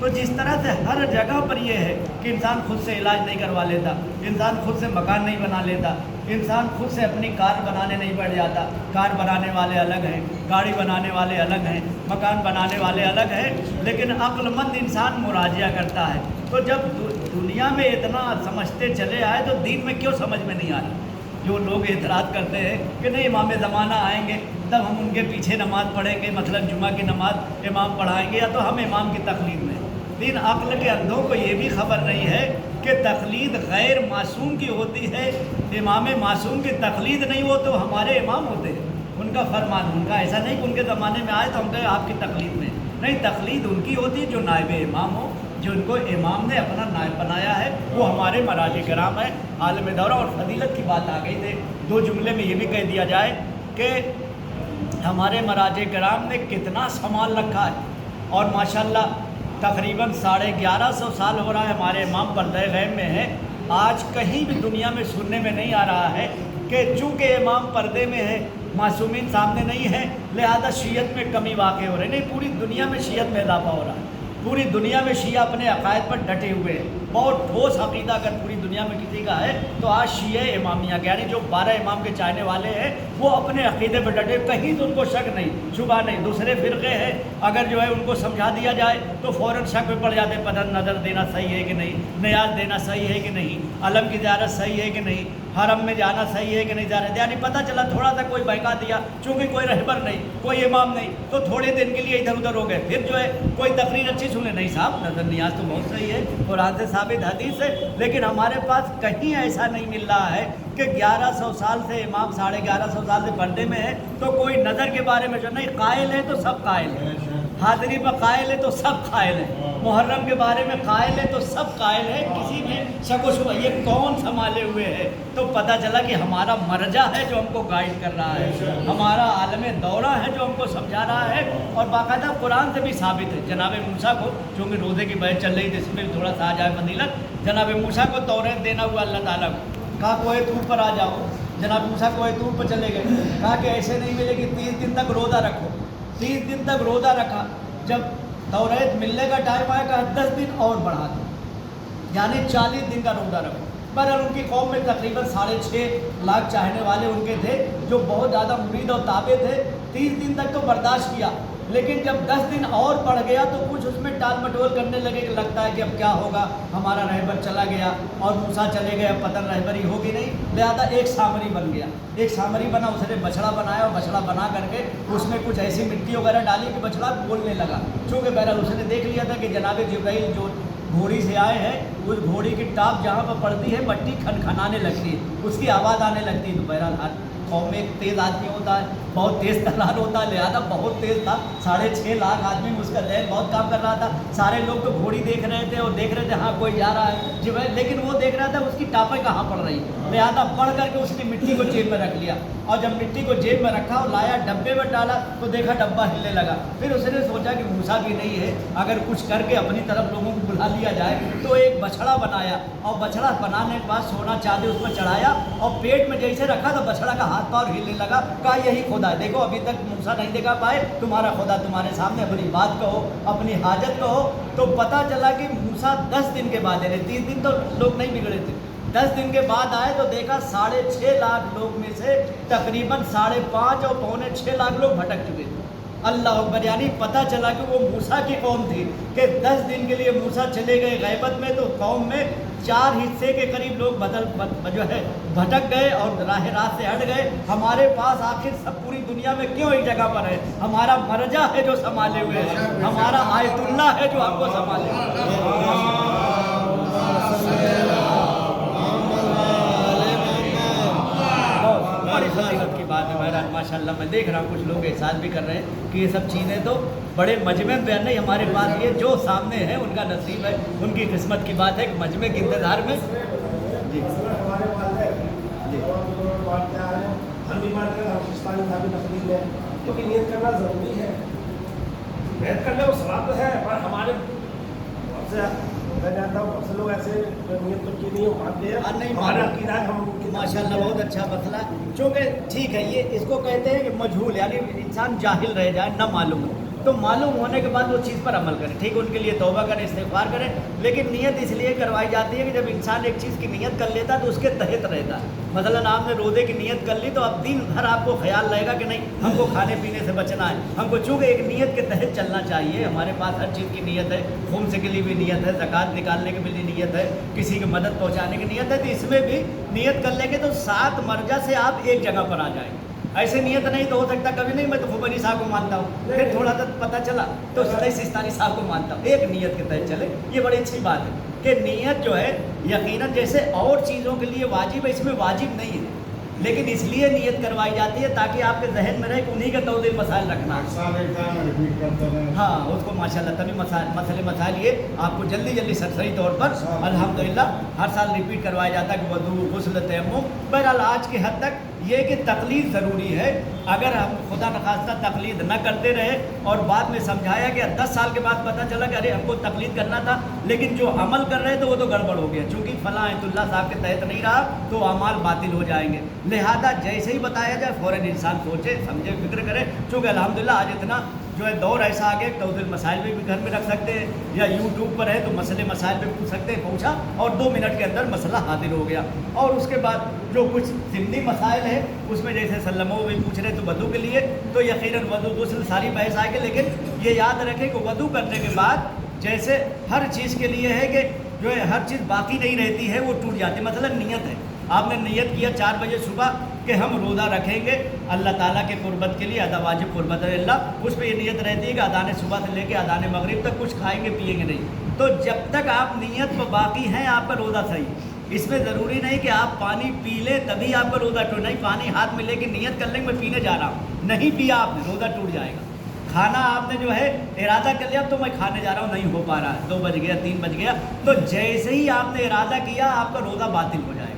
تو جس طرح سے ہر جگہ پر یہ ہے کہ انسان خود سے علاج نہیں کروا لیتا، انسان خود سے مکان نہیں بنا لیتا، انسان خود سے اپنی کار بنانے نہیں بیٹھ جاتا، کار بنانے والے الگ ہیں، گاڑی بنانے والے الگ ہیں، مکان بنانے والے الگ ہیں، لیکن عقل مند انسان مراجعہ کرتا ہے۔ تو جب دنیا میں اتنا سمجھتے چلے آئے تو دین میں کیوں سمجھ میں نہیں آ رہا؟ جو لوگ اعتراض کرتے ہیں کہ نہیں امام زمانہ آئیں گے تب ہم ان کے پیچھے نماز پڑھیں گے، مثلا جمعہ کی نماز امام پڑھائیں گے، یا تو ہم امام کی تقلید میں۔ لیکن عقل کے اندھوں کو یہ بھی خبر نہیں ہے کہ تقلید غیر معصوم کی ہوتی ہے، امام معصوم کی تقلید نہیں ہو تو ہمارے امام ہوتے ہیں، ان کا فرمان، ان کا ایسا نہیں کہ ان کے زمانے میں آئے تو ہم کہیں آپ کی تقلید میں، نہیں، تقلید ان کی ہوتی ہے جو نائب امام ہو، جو ان کو امام نے اپنا نائب بنایا ہے، وہ ہمارے مراجع کرام ہیں۔ عالم دورہ اور فضیلت کی بات آ گئی تھی، دو جملے میں یہ بھی کہہ دیا جائے کہ ہمارے مراجع کرام نے کتنا سامان رکھا ہے، اور ماشاءاللہ تقریباً 1150 سال ہو رہا ہے ہمارے امام پردہ غیب میں ہے۔ آج کہیں بھی دنیا میں سننے میں نہیں آ رہا ہے کہ چونکہ امام پردے میں ہے، معصومین سامنے نہیں ہے، لہذا شیعت میں کمی واقع ہو رہی، نہیں، پوری دنیا میں شیعت میں اضافہ ہو رہا ہے، پوری دنیا میں شیعہ اپنے عقائد پر ڈٹے ہوئے ہیں، بہت ٹھوس عقیدہ اگر پوری دنیا میں کسی کا ہے تو آج شیعہ امامیہ یعنی جو 12 امام کے چاہنے والے ہیں وہ اپنے عقیدے پر ڈٹے، کہیں تو ان کو شک نہیں، شبہ نہیں۔ دوسرے فرقے ہیں اگر جو ہے ان کو سمجھا دیا جائے تو فوراً شک میں پڑ جاتے ہیں، پتہ نظر دینا صحیح ہے کہ نہیں، نیاز دینا صحیح ہے کہ نہیں، علم کی زیارت صحیح ہے کہ نہیں، حرم میں جانا صحیح ہے کہ نہیں زیارت، یعنی پتہ چلا تھوڑا سا کوئی بہکا دیا، چونکہ کوئی رہبر نہیں، کوئی امام نہیں، تو تھوڑے دن کے لیے ادھر ادھر ہو گئے، پھر جو ہے کوئی تقریر اچھی سنے، نہیں صاحب نظر نیاز تو بہت صحیح ہے، قرآن سے ثابت حدیث ہے، لیکن ہمارے پاس کہیں ایسا نہیں مل رہا ہے کہ 1100 سال سے امام 1150 سال سے پردے میں ہے تو کوئی نظر کے بارے میں جو نہیں قائل ہے تو سب قائل ہے، حاضری پر قائل ہے تو سب قائل ہے، محرم کے بارے میں قائل ہے تو سب قائل ہے، کسی میں شک و شبہ، یہ کون سنبھالے ہوئے ہے؟ تو پتہ چلا کہ ہمارا مرجع ہے جو ہم کو گائیڈ کر رہا ہے، ہمارا عالم دورہ ہے جو ہم کو سمجھا رہا ہے، اور باقاعدہ قرآن سے بھی ثابت ہے۔ جناب موسیٰ کو چونکہ روزے کی بحث چل رہی تھی، اس میں بھی تھوڑا سا آ جائے فضیلت، جناب موسیٰ کو توریت دینا ہوا اللہ تعالیٰ کو، کہا کوہ طور پر آ جاؤ، جناب موسیٰ کوہ طور پر چلے گئے، کہا کہ ایسے نہیں ملے گی، 30 دن تک روزہ رکھو، 30 دن تک روزہ رکھا، جب توریت ملنے کا ٹائم آیا کہا 10 دن اور بڑھا دو، یعنی 40 دن کا روزہ رکھو۔ بہرحال ان کی قوم میں تقریباً 6.5 لاکھ چاہنے والے ان کے تھے جو بہت زیادہ مرید اور تابع تھے، 30 دن تک تو برداشت کیا، لیکن جب 10 دن اور بڑھ گیا تو کچھ اس میں ٹال مٹول کرنے لگے کہ لگتا ہے کہ اب کیا ہوگا، ہمارا رہبر چلا گیا اور موسیٰ چلے گئے، اب پتن رہبری ہوگی نہیں، لہذا ایک سامری بن گیا، ایک سامری بنا، اس نے بچڑا بنایا اور بچڑا بنا کر کے اس میں کچھ ایسی مٹی وغیرہ ڈالی کہ بچڑا بولنے لگا، چونکہ بہرحال اس نے دیکھ لیا تھا کہ جناب جبرائیل جو گھوڑی سے آئے ہیں اس گھوڑی کی ٹاپ جہاں پر پڑتی ہے مٹی کھنکھنانے لگتی ہے، اس کی آواز آنے لگتی ہے، تو بہرحال ہر قوم میں ایک تیز آدمی ہوتا ہے، بہت تیز تلال ہوتا ہے، لہٰذا بہت تیز تھا، 6.5 لاکھ آدمی میں اس کا ذہن بہت کام کر رہا تھا، سارے لوگ تو گھوڑی دیکھ رہے تھے اور دیکھ رہے تھے ہاں کوئی جا رہا ہے جی بھائی، لیکن وہ دیکھ رہا تھا اس کی ٹاپیں کہاں پڑ رہی، لہٰذا پڑھ کر کے اس نے مٹی کو جیب میں رکھ لیا، اور جب مٹی کو جیب میں رکھا اور لایا ڈبے میں ڈالا تو دیکھا ڈبہ ہلنے لگا، پھر اس نے سوچا کہ موسیٰ بھی نہیں ہے، اگر کچھ کر کے اپنی طرف لوگوں کو بلا لیا جائے، تو ایک بچڑا بنایا، اور بچڑا بنانے کے بعد سونا چاندی اس پر چڑھایا اور پیٹ میں جیسے رکھا تو بچڑا کا ہاتھ پاؤں ہلنے لگا، کہا یہی خدا ہے، دیکھو ابھی تک موسیٰ نہیں دیکھا پائے، تمہارا خدا تمہارے سامنے، اپنی بات کہو، اپنی حاجت کہو۔ تو پتہ چلا کہ موسیٰ 10 دن کے بعد، یعنی 30 دن تو لوگ نہیں بگڑے تھے، 10 دن کے بعد آئے تو دیکھا 6.5 لاکھ لوگ میں سے تقریباً 5.5 اور 5.25 لاکھ لوگ بھٹک چکے تھے، اللہ اکبر، یعنی پتہ چلا کہ وہ موسیٰ کی قوم تھی کہ 10 دن کے لیے موسیٰ چلے گئے غیبت میں، تو قوم میں 4 حصے کے قریب لوگ جو ہے بھٹک گئے اور راہ راست سے ہٹ گئے۔ ہمارے پاس آخر سب پوری دنیا میں کیوں ایک جگہ پر ہے؟ ہمارا مرجع ہے جو سنبھالے ہوئے ہے، ہمارا آیت اللہ ہے جو ہم کو سنبھالے ہوئے ہے۔ بڑی فضیلت کی بات ہے بہرحال، ماشاء اللہ میں دیکھ رہا ہوں کچھ لوگ احساس بھی کر رہے ہیں کہ یہ سب چیزیں تو بڑے مجمع بیان نہیں، ہمارے پاس یہ جو سامنے ہے ان کا نصیب ہے، ان کی قسمت کی بات ہے کہ مجمع کے انتظار میں جی کیونکہ نیت کرنا ضروری ہے، نیت کرنے وہ ثواب ہے، پر ہمارے میں جانتا ہوں بہت سے لوگ ایسے نیت تو کی نہیں ہو پاتے ہیں، ہمارا عقیدہ ہے ہم ماشاء اللہ بہت اچھا مسئلہ، چونکہ ٹھیک ہے یہ اس کو کہتے ہیں کہ مجہول، یعنی انسان جاہل رہ جائے، نہ معلوم ہو، تو معلوم ہونے کے بعد وہ چیز پر عمل کرے. ٹھیک, ان کے لیے توبہ کرے, استغفار کرے, لیکن نیت اس لیے کروائی جاتی ہے کہ جب انسان ایک چیز کی نیت کر لیتا ہے تو اس کے تحت رہتا ہے. مثلاً آپ نے روزے کی نیت کر لی تو اب دن بھر آپ کو خیال رہے گا کہ نہیں ہم کو کھانے پینے سے بچنا ہے, ہم کو چونکہ ایک نیت کے تحت چلنا چاہیے. ہمارے پاس ہر چیز کی نیت ہے, خون سے کے لیے بھی نیت ہے, زکوٰۃ نکالنے کے بھی نیت ہے, کسی کی مدد پہنچانے کی نیت ہے, تو اس میں بھی نیت کر لیں گے تو 7 مرجع سے آپ ایک جگہ پر آ جائیں گے. ایسے نیت نہیں تو ہو سکتا کبھی نہیں میں تو خوبانی صاحب کو مانتا ہوں, پھر تھوڑا سا پتہ چلا تو سدائی سستانی صاحب کو مانتا ہوں. ایک نیت کے تحت چلے, یہ بڑی اچھی بات ہے کہ نیت جو ہے یقیناً جیسے اور چیزوں کے لیے واجب ہے, اس میں واجب نہیں ہے, لیکن اس لیے نیت کروائی جاتی ہے تاکہ آپ کے ذہن میں رہے کہ انہی کا توضیح مسائل رکھنا. ہاں, اس کو ماشاء اللہ تبھی مسائل یہ آپ کو جلدی صحیح طور پر الحمدللہ ہر سال ریپیٹ کروایا جاتا ہے کہ وضو, غسل, تیمم. بہرحال آج کی حد تک یہ کہ تقلید ضروری ہے. اگر ہم خدا نخواستہ تقلید نہ کرتے رہے اور بعد میں سمجھایا گیا 10 سال کے بعد پتہ چلا کہ ارے ہم کو تقلید کرنا تھا لیکن جو عمل کر رہے تھے وہ تو گڑبڑ ہو گیا, چونکہ فلاں آیت اللہ صاحب کے تحت نہیں رہا تو اعمال باطل ہو جائیں گے. لہذا جیسے ہی بتایا جائے فوراً انسان سوچے سمجھے فکر کرے. چونکہ الحمدللہ آج اتنا جو ہے دور ایسا آ گیا توضیح مسائل بھی گھر میں رکھ سکتے ہیں, یا یوٹیوب پر ہے تو مسئلے مسائل پہ پوچھ سکتے ہیں, پوچھا اور 2 منٹ کے اندر مسئلہ حاضر ہو گیا. اور اس کے بعد جو کچھ ضمنی مسائل ہیں اس میں جیسے سلموں بھی پوچھ رہے تو وضو کے لیے تو یقیناً وضو غسل ساری بحث آئے گی, لیکن یہ یاد رکھیں کہ وضو کرنے کے بعد جیسے ہر چیز کے لیے ہے کہ جو ہے ہر چیز باقی نہیں رہتی ہے, وہ ٹوٹ جاتی ہے. مثلا نیت ہے, آپ نے نیت کیا 4 بجے صبح کہ ہم روزہ رکھیں گے اللہ تعالیٰ کے قربت کے لیے, ادا واجب قربت اللہ, اس پہ یہ نیت رہتی ہے کہ اذان صبح سے لے کے اذان مغرب تک کچھ کھائیں گے پیئیں گے نہیں. تو جب تک آپ نیت پہ باقی ہیں آپ کا روزہ صحیح. اس میں ضروری نہیں کہ آپ پانی پی لیں تبھی آپ کا روزہ ٹوٹ, نہیں, پانی ہاتھ میں لے کے نیت کر لیں کہ میں پینے جا رہا ہوں, نہیں پیا آپ نے روزہ ٹوٹ جائے گا. کھانا آپ نے جو ہے ارادہ کر لیا اب تو میں کھانے جا رہا ہوں, نہیں ہو پا رہا ہے, 2 بج گیا 3 بج گیا, تو جیسے ہی آپ نے ارادہ کیا آپ کا روزہ باطل ہو جائے گا.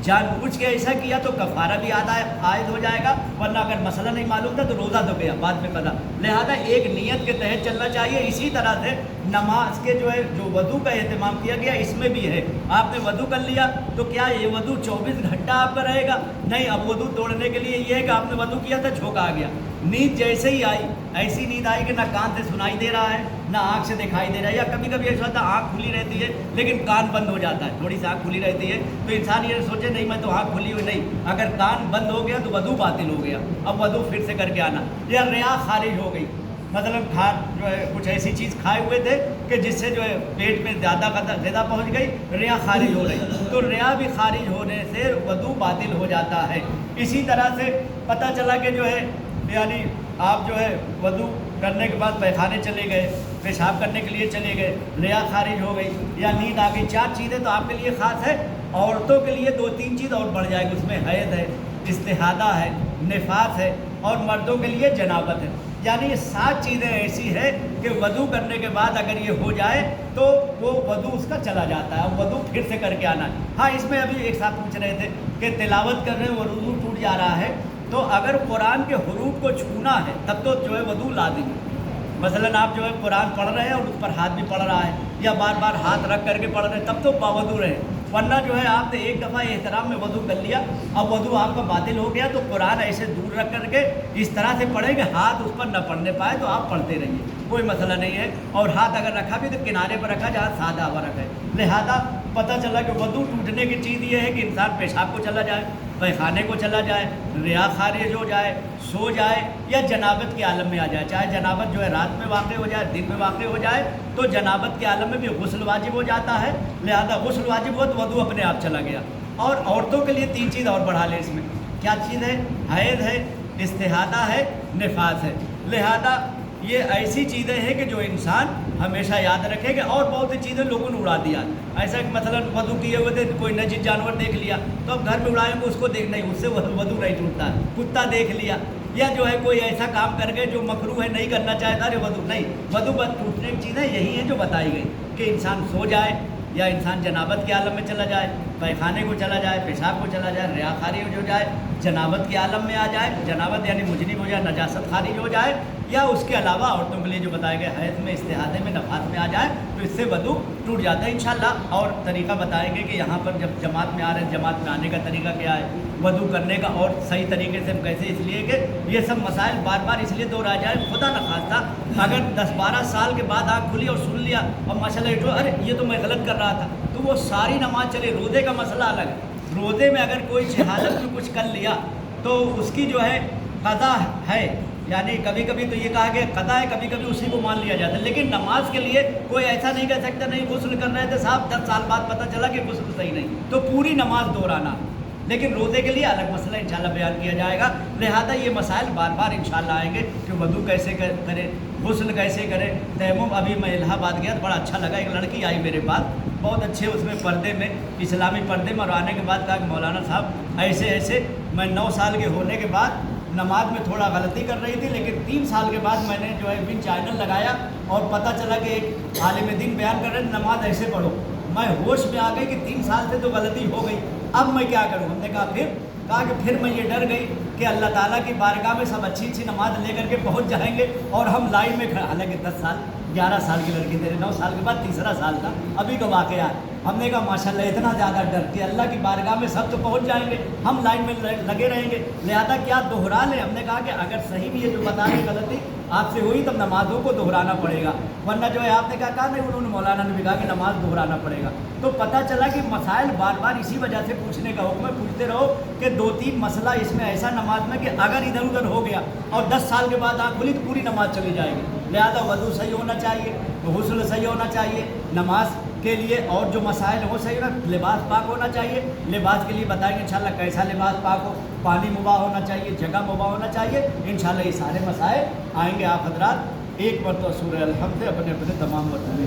جان بوجھ کے ایسا کیا تو کفارہ بھی عائد ہو جائے گا, ورنہ اگر مسئلہ نہیں معلوم تھا تو روزہ تو گیا بعد میں پتہ. لہذا ایک نیت کے تحت چلنا چاہیے. اسی طرح سے نماز کے جو وضو کا اہتمام کیا گیا اس میں بھی ہے. آپ نے وضو کر لیا تو کیا یہ وضو 24 گھنٹہ آپ کا رہے گا؟ نہیں, اب وضو توڑنے کے لیے یہ ہے کہ آپ نے وضو کیا تھا جھونکا آ گیا, نیند جیسے ہی آئی ایسی نیند آئی کہ نہ کان سے سنائی دے رہا ہے نہ آنکھ سے دکھائی دے رہا ہے, یا کبھی کبھی ایسا ہوتا ہے آنکھ کھلی رہتی ہے لیکن کان بند ہو جاتا ہے, تھوڑی سی آنکھ کھلی رہتی ہے تو انسان یہ سوچے نہیں میں تو آنکھ کھلی ہوئی نہیں, اگر کان بند ہو گیا تو وضو باطل ہو گیا, اب وضو پھر سے کر کے آنا. یا ریا خارج ہو گئی, مطلب جو ہے کچھ ایسی چیز کھائے ہوئے تھے کہ جس سے جو ہے پیٹ میں زیادہ غذا پہنچ گئی, ریا خارج ہو رہی, تو ریا بھی خارج ہونے سے وضو باطل ہو جاتا ہے. اسی طرح سے پتہ چلا کہ جو ہے یعنی آپ جو ہے وضو کرنے کے بعد پیخانے چلے گئے, پیشاب کرنے کے لیے چلے گئے, ریا خارج ہو گئی یا نیند آ گئی, 4 چیزیں تو آپ کے لیے خاص ہے. عورتوں کے لیے 2-3 چیز اور بڑھ جائے گی, اس میں حیض ہے, استحاضہ ہے, نفاس ہے, اور مردوں کے لیے جنابت ہے. یعنی یہ 7 چیزیں ایسی ہے کہ وضو کرنے کے بعد اگر یہ ہو جائے تو وہ وضو اس کا چلا جاتا ہے, اب وضو پھر سے کر کے آنا ہے. ہاں, اس میں ابھی ایک ساتھ پوچھ رہے تھے کہ تلاوت کر رہے ہیں وہ وضو ٹوٹ جا رہا ہے, تو اگر قرآن کے حروف کو چھونا ہے تب تو جو ہے وضو لازم ہے. مثلاً آپ جو ہے قرآن پڑھ رہے ہیں اور اس پر ہاتھ بھی پڑھ رہا ہے یا بار بار ہاتھ رکھ کر کے پڑھ رہے ہیں تب تو باوضو رہے, ورنہ جو ہے آپ نے ایک دفعہ احترام میں وضو کر لیا, اب وضو آپ کا باطل ہو گیا, تو قرآن ایسے دور رکھ کر کے اس طرح سے پڑھیں کہ ہاتھ اس پر نہ پڑھنے پائے, تو آپ پڑھتے رہیے, کوئی مسئلہ نہیں ہے. اور ہاتھ اگر رکھا بھی تو کنارے پر رکھا جہاں سادہ ہوا رکھے. لہذا پتہ چلا کہ وضو ٹوٹنے کی چیز یہ ہے کہ انسان پیشاب کو چلا جائے, پیخانے کو چلا جائے, ریا خارج ہو جائے, سو جائے, یا جنابت کے عالم میں آ جائے. چاہے جنابت جو ہے رات میں واقع ہو جائے, دن میں واقع ہو جائے, تو جنابت کے عالم میں بھی غسل واجب ہو جاتا ہے. لہذا غسل واجب ہو تو وضو اپنے آپ چلا گیا. اور عورتوں کے لیے 3 چیز اور بڑھا لیں اس میں. کیا چیز ہے؟ حیض ہے, استحاضہ ہے, نفاس ہے. لہذا یہ ایسی چیزیں ہیں کہ جو انسان ہمیشہ یاد رکھے گا. اور بہت سی چیزیں لوگوں نے اڑا دیا, ایسا کہ مثلاً وضو کیے ہوئے تھے کوئی نجس جانور دیکھ لیا تو اب گھر میں اڑائیں گے اس کو دیکھ, نہیں, اس سے وضو نہیں ٹوٹتا. کتا دیکھ لیا یا جو ہے کوئی ایسا کام کر گئے جو مکروہ ہے نہیں کرنا چاہتا, ارے وضو نہیں, وضو بس ٹوٹنے کی چیزیں یہی ہیں جو بتائی گئی کہ انسان سو جائے, یا انسان جنابت کے عالم میں چلا جائے, پیخانے کو چلا جائے, پیشاب کو چلا جائے, ریا خارج ہو جائے, جنابت کے عالم میں آ جائے, جنابت یعنی مجنب ہو جائے, نجاست خارج ہو جائے, یا اس کے علاوہ عورتوں کے لیے جو بتایا گیا حیض میں استحاضے میں نفاس میں آ جائے تو اس سے وضو ٹوٹ جاتا ہے انشاءاللہ. اور طریقہ بتائیں گے کہ یہاں پر جب جماعت میں آ رہے ہیں جماعت میں آنے کا طریقہ کیا ہے, وضو کرنے کا اور صحیح طریقے سے کیسے, اس لیے کہ یہ سب مسائل بار بار اس لیے دوہرا جائے. خدا نخواستہ اگر 10-12 سال کے بعد آنکھ کھلی اور سن لیا اور ماشاءاللہ ارے یہ تو میں غلط کر رہا تھا, تو وہ ساری نماز چلے. روزے کا مسئلہ الگ ہے. روزے میں اگر کوئی جہالت میں کچھ کر لیا تو اس کی جو ہے قضا ہے, یعنی کبھی کبھی تو یہ کہا کہ قضا ہے, کبھی کبھی اسی کو مان لیا جاتا ہے. لیکن نماز کے لیے کوئی ایسا نہیں کہہ سکتا نہیں غسل کر رہے تھے صاحب 10 سال بعد پتہ چلا کہ غسل صحیح نہیں, تو پوری نماز دہرانا. لیکن روزے کے لیے الگ مسئلہ انشاءاللہ بیان کیا جائے گا. لہذا یہ مسائل بار بار انشاءاللہ آئیں گے کہ وضو کیسے کرے, غسل کیسے کرے, تیمم. ابھی میں الہ آباد گیا تو بڑا اچھا لگا, ایک لڑکی آئی میرے پاس بہت اچھے اس میں پردے میں اسلامی پردے میں, اور آنے کے بعد کہا کہ مولانا صاحب ایسے ایسے میں 9 سال کے ہونے کے بعد نماز میں تھوڑا غلطی کر رہی تھی, لیکن 3 سال کے بعد میں نے جو ہے بن چینل لگایا اور پتہ چلا کہ ایک عالم دین بیان کر رہے ہیں نماز ایسے پڑھو. میں ہوش میں آ گئی کہ 3 سال سے تو غلطی ہو گئی, اب میں کیا کروں. ہم نے کہا کہ پھر میں یہ ڈر گئی کہ اللہ تعالیٰ کی بارگاہ میں سب اچھی اچھی نماز لے کر کے پہنچ جائیں گے اور ہم لائن میں کھڑے. حالانکہ 10 سال 11 سال کی لڑکی تیرے 9 سال کے بعد تیسرا سال تھا, ابھی کا واقعہ ہے. ہم نے کہا ماشاءاللہ اتنا زیادہ ڈر کہ اللہ کی بارگاہ میں سب تو پہنچ جائیں گے, ہم لائن میں لگے رہیں گے, لہذا کیا دوہرا لیں. ہم نے کہا کہ اگر صحیح بھی ہے جو بتا رہے غلطی آپ سے ہوئی تب نمازوں کو دہرانا پڑے گا, ورنہ جو ہے آپ نے کہا نہیں, انہوں نے مولانا نے بھی کہا کہ نماز دہرانا پڑے گا. تو پتہ چلا کہ مسائل بار بار اسی وجہ سے پوچھنے کا حکم ہے. پوچھتے رہو کہ 2-3 مسئلہ اس میں ایسا نماز میں کہ اگر ادھر ادھر ہو گیا اور 10 سال کے بعد آنکھ کھلی تو پوری نماز چلی جائے گی. لہذا وضو صحیح ہونا چاہیے, غسل صحیح ہونا چاہیے نماز کے لیے, اور جو مسائل وہ صحیح ہونا, لباس پاک ہونا چاہیے. لباس کے لیے بتائیں گے انشاءاللہ کیسا لباس پاک ہو, پانی مباح ہونا چاہیے, جگہ مباح ہونا چاہیے. انشاءاللہ یہ سارے مسائل آئیں گے. آپ حضرات ایک مرتبہ سورہ الحمد سے اپنے تمام مرتبے